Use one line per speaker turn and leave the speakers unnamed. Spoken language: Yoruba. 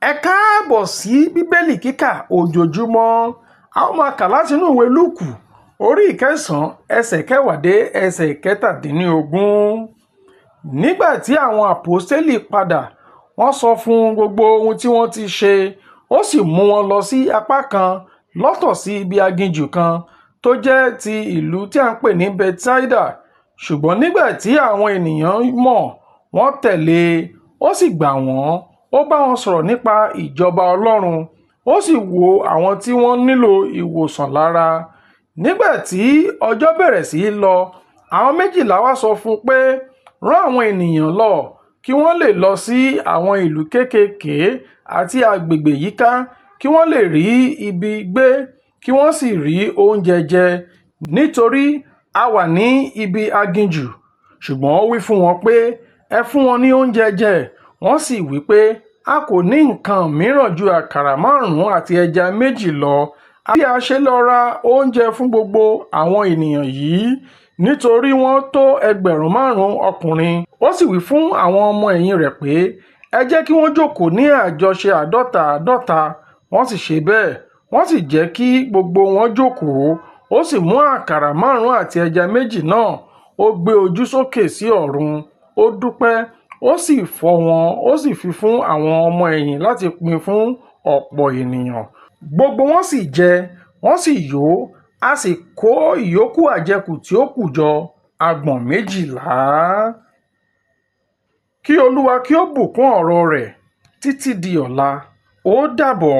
Ẹ káàbọ̀ sí bíbélì kíkà ojoojúmọ́. A ó máa kà láti inú ìwé Lúùkù orí ìkẹsàn-án ẹsẹ̀ kẹwàá dé ẹsẹ̀ kẹtàdínlógún. Nígbà tí àwọn àpọ́stélì padà, wọ́n sọ fún gbogbo ohun tí wọ́n ti ṣe. Ó sì mú wọn lọ sí apá kan lọ́tọ̀ sí ibi aginjù kan tó jẹ́ ti ìlú tí à ń pè ní Bethsaida. Ṣùgbọ́n nígbà tí àwọn ènìyàn mọ̀, wọ́n tẹ̀lé e. Ó sì gbà wọ́n. Ó bá wọn sọ̀rọ̀ nípa ìjọba Ọlọ́run. Ó sì wo àwọn tí wọ́n nílò ìwòsàn lára. Nígbà tí ọjọ́ bẹ̀rẹ̀ sí í lọ, àwọn 12 wá sọ fún un pé, rán àwọn ènìyàn lọ kí wọ́n lè lọ sí àwọn ìlú kéékèèké àti agbègbè yíká, kí wọ́n lè rí ibi gbé, kí wọ́n sì rí oúnjẹ jẹ, nítorí a wà ní ibi aginjù. Ṣùgbọ́n ó wí fún wọn pé, ẹ fún wọn ní oúnjẹ jẹ. Wọ́n sì wí pé, a kò ní nǹkan mìíràn ju àkàrà 5 àti ẹja 2 lọ. Bí a ṣe lọ ra oúnjẹ fún gbogbo àwọn ènìyàn yìí, nítorí wọ́n tó 5,000 ọkùnrin. Ó sì wí fún àwọn ọmọ ẹ̀yìn rẹ̀ pé, ẹ jẹ́ kí wọ́n jókòó ní àjọṣe 50 wọ́n sì ṣe bẹ́ẹ̀. Wọ́n sì jẹ́ kí gbogbo wọn jókòó. Ó sì mú àkàrà 5 àti ẹja 2 náà. Ó gbé ojú sókè sí ọ̀run. Ó dúpẹ́. Ó sì fọ́ wọn. Ó sì fi fún àwọn ọmọ ẹ̀yìn láti pín fún ọ̀pọ̀ ènìyàn. Gbogbo wọn sì jẹ, wọ́n sì yó. A sì kó ìyókù àjẹkù tí ó kù jọ, agbọ̀n 12. Kí Olúwa kí ó bùkún ọ̀rọ̀ rẹ̀ títí di ọ̀la. Ó dàbọ̀.